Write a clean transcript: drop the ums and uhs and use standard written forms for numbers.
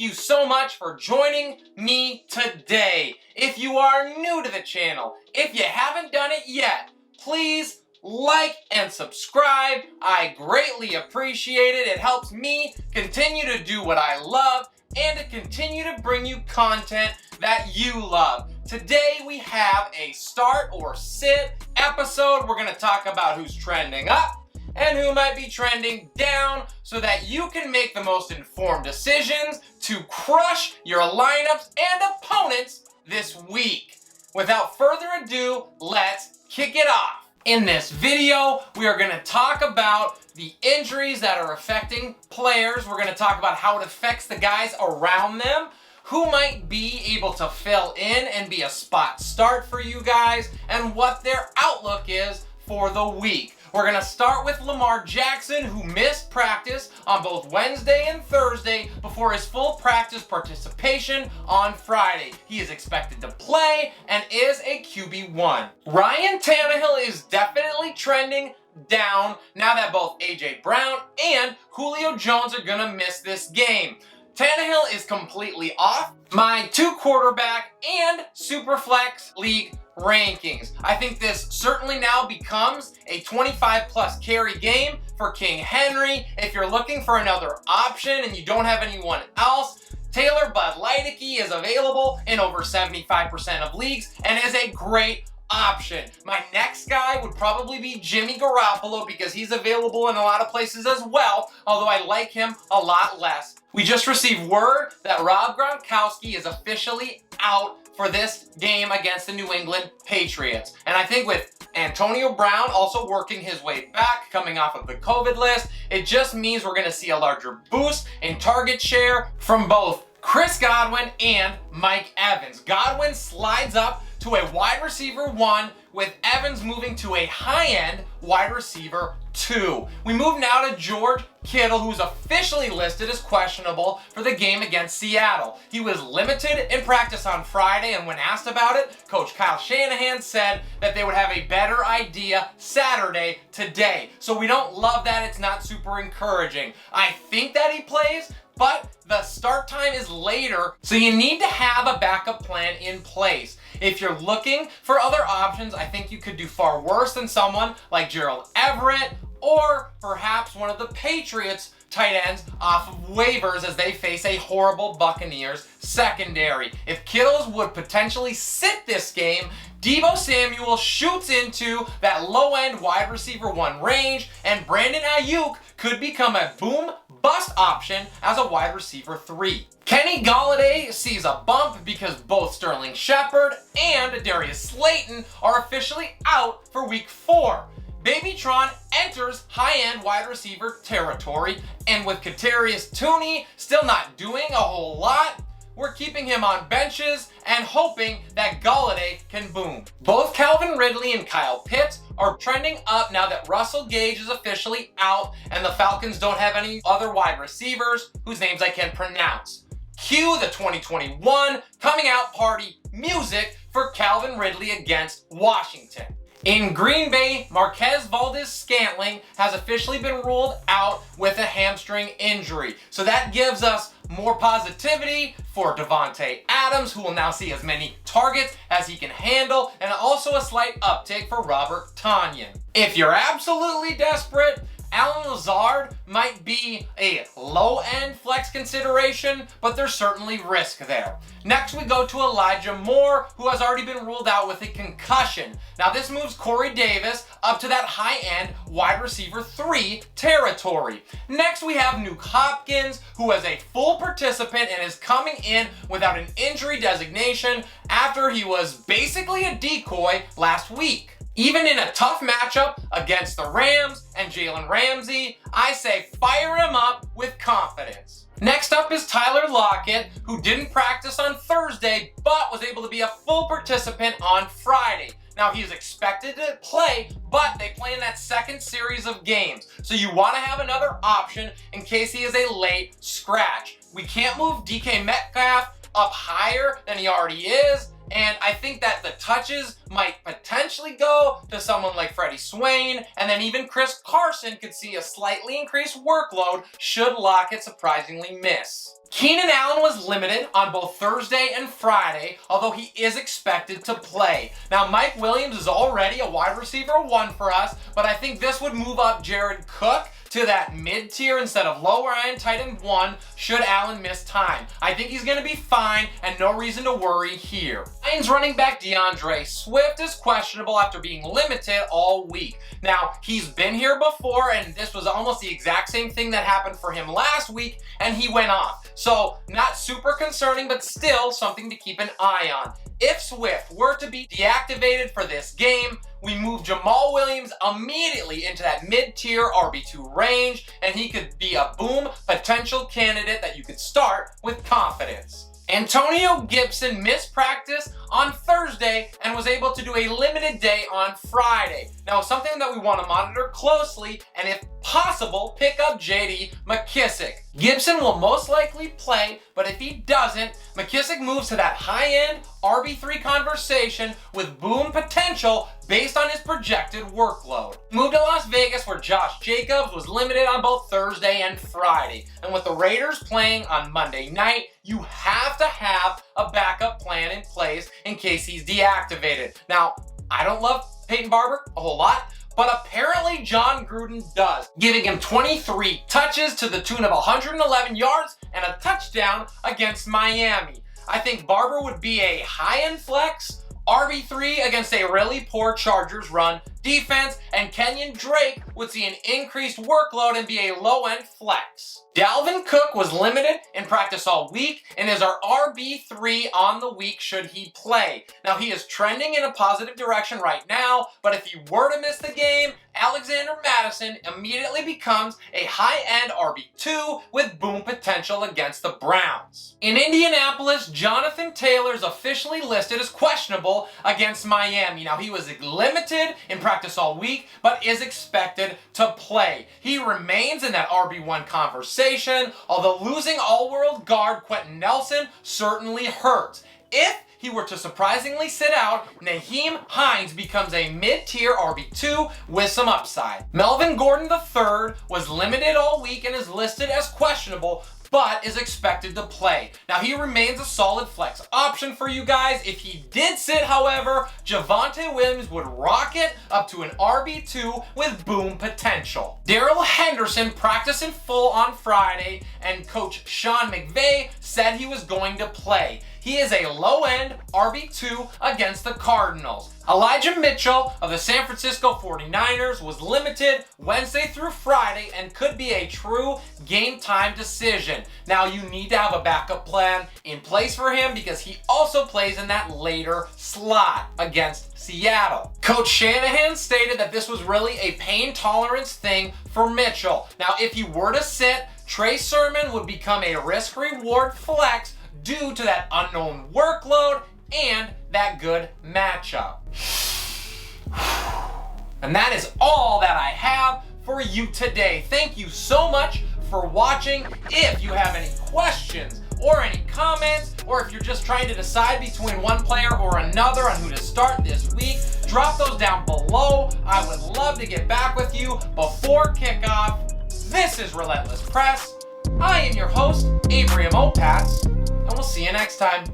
you so much for joining me today. If you are new to the channel, if you haven't done it yet, please like and subscribe. I greatly appreciate it. It helps me continue to do what I love and to continue to bring you content that you love. Today we have a start or sit episode. We're going to talk about who's trending up and who might be trending down so that you can make the most informed decisions to crush your lineups and opponents this week. Without further ado, let's kick it off. In this video, we are going to talk about the injuries that are affecting players. We're going to talk about how it affects the guys around them, who might be able to fill in and be a spot start for you guys, and what their outlook is for the week. We're going to start with Lamar Jackson, who missed practice on both Wednesday and Thursday before his full practice participation on Friday. He is expected to play and is a QB1. Ryan Tannehill is definitely trending down now that both AJ Brown and Julio Jones are going to miss this game. Tannehill is completely off my 2-quarterback and Superflex League rankings. I think this certainly now becomes a 25+ carry game for King Henry. If you're looking for another option and you don't have anyone else, Taylor Bud Lighty is available in over 75% of leagues and is a great option. My next guy would probably be Jimmy Garoppolo because he's available in a lot of places as well, although I like him a lot less. We just received word that Rob Gronkowski is officially out for this game against the New England Patriots. And I think with Antonio Brown also working his way back, coming off of the COVID list, it just means we're going to see a larger boost in target share from both Chris Godwin and Mike Evans. Godwin slides up to a wide receiver 1, with Evans moving to a high-end wide receiver 2. We move now to George Kittle, who's officially listed as questionable for the game against Seattle. He was limited in practice on Friday, and when asked about it, Coach Kyle Shanahan said that they would have a better idea Saturday today. So we don't love that. It's not super encouraging. I think that he plays, but the start time is later, so you need to have a backup plan in place. If you're looking for other options, I think you could do far worse than someone like Gerald Everett or perhaps one of the Patriots tight ends off of waivers as they face a horrible Buccaneers secondary. If Kittles would potentially sit this game, Deebo Samuel shoots into that low-end wide receiver 1 range, and Brandon Ayuk could become a boom-bust option as a wide receiver 3. Kenny Golladay sees a bump because both Sterling Shepard and Darius Slayton are officially out for week 4. Babytron enters high-end wide receiver territory, and with Kadarius Toney still not doing a whole lot, we're keeping him on benches and hoping that Golladay can boom. Both Calvin Ridley and Kyle Pitts are trending up now that Russell Gage is officially out and the Falcons don't have any other wide receivers whose names I can pronounce. Cue the 2021 coming out party music for Calvin Ridley against Washington. In Green Bay, Marquez Valdes-Scantling has officially been ruled out with a hamstring injury. So that gives us more positivity for Devontae Adams, who will now see as many targets as he can handle, and also a slight uptick for Robert Tonyan. If you're absolutely desperate, Allen Lazard might be a low-end flex consideration, but there's certainly risk there. Next, we go to Elijah Moore, who has already been ruled out with a concussion. Now, this moves Corey Davis up to that high-end wide receiver 3 territory. Next, we have Nuke Hopkins, who is a full participant and is coming in without an injury designation after he was basically a decoy last week. Even in a tough matchup against the Rams and Jalen Ramsey, I say fire him up with confidence. Next up is Tyler Lockett, who didn't practice on Thursday, but was able to be a full participant on Friday. Now, he is expected to play, but they play in that second series of games. So you want to have another option in case he is a late scratch. We can't move DK Metcalf up higher than he already is, And I think that the touches might potentially go to someone like Freddie Swain, and then even Chris Carson could see a slightly increased workload should Lockett surprisingly miss. Keenan Allen was limited on both Thursday and Friday, although he is expected to play. Now, Mike Williams is already a wide receiver 1 for us, but I think this would move up Jared Cook to that mid-tier instead of lower end tight end 1 should Allen miss time. I think he's going to be fine and no reason to worry here. Lions running back DeAndre Swift is questionable after being limited all week. Now, he's been here before and this was almost the exact same thing that happened for him last week and he went off. So, not super concerning, but still something to keep an eye on. If Swift were to be deactivated for this game, we move Jamal Williams immediately into that mid-tier RB2 range, and he could be a boom potential candidate that you could start with confidence. Antonio Gibson missed practice on Thursday and was able to do a limited day on Friday. Now, something that we want to monitor closely, and if possible, pick up J.D. McKissic. Gibson will most likely play, but if he doesn't, McKissic moves to that high-end RB3 conversation with boom potential based on his projected workload. Move to Las Vegas, where Josh Jacobs was limited on both Thursday and Friday. And with the Raiders playing on Monday night, you have to have a backup plan in place in case he's deactivated. Now, I don't love Peyton Barber a whole lot, but apparently John Gruden does, giving him 23 touches to the tune of 111 yards and a touchdown against Miami. I think Barber would be a high-end flex, RB3 against a really poor Chargers run defense, and Kenyon Drake would see an increased workload and be a low-end flex. Dalvin Cook was limited in practice all week and is our RB3 on the week should he play. Now, he is trending in a positive direction right now, but if he were to miss the game, Alexander Mattison immediately becomes a high-end RB2 with boom potential against the Browns. In Indianapolis, Jonathan Taylor is officially listed as questionable against Miami. Now, he was limited in practice all week, but is expected to play. He remains in that RB1 conversation, although losing all-world guard Quentin Nelson certainly hurts. If he were to surprisingly sit out, Nyheim Hines becomes a mid-tier RB2 with some upside. Melvin Gordon III was limited all week and is listed as questionable, but is expected to play. Now, he remains a solid flex option for you guys. If he did sit, however, Javonte Williams would rocket up to an RB2 with boom potential. Darrell Henderson practiced in full on Friday, and Coach Sean McVay said he was going to play. He is a low-end RB2 against the Cardinals. Elijah Mitchell of the San Francisco 49ers was limited Wednesday through Friday and could be a true game-time decision. Now, you need to have a backup plan in place for him because he also plays in that later slot against Seattle. Coach Shanahan stated that this was really a pain tolerance thing for Mitchell. Now, if he were to sit, Trey Sermon would become a risk-reward flex due to that unknown workload and that good matchup. And that is all that I have for you today. Thank you so much for watching. If you have any questions or any comments, or if you're just trying to decide between one player or another on who to start this week, drop those down below. I would love to get back with you before kickoff. This is Relentless Press. I am your host, Abraham Opatz, and we'll see you next time.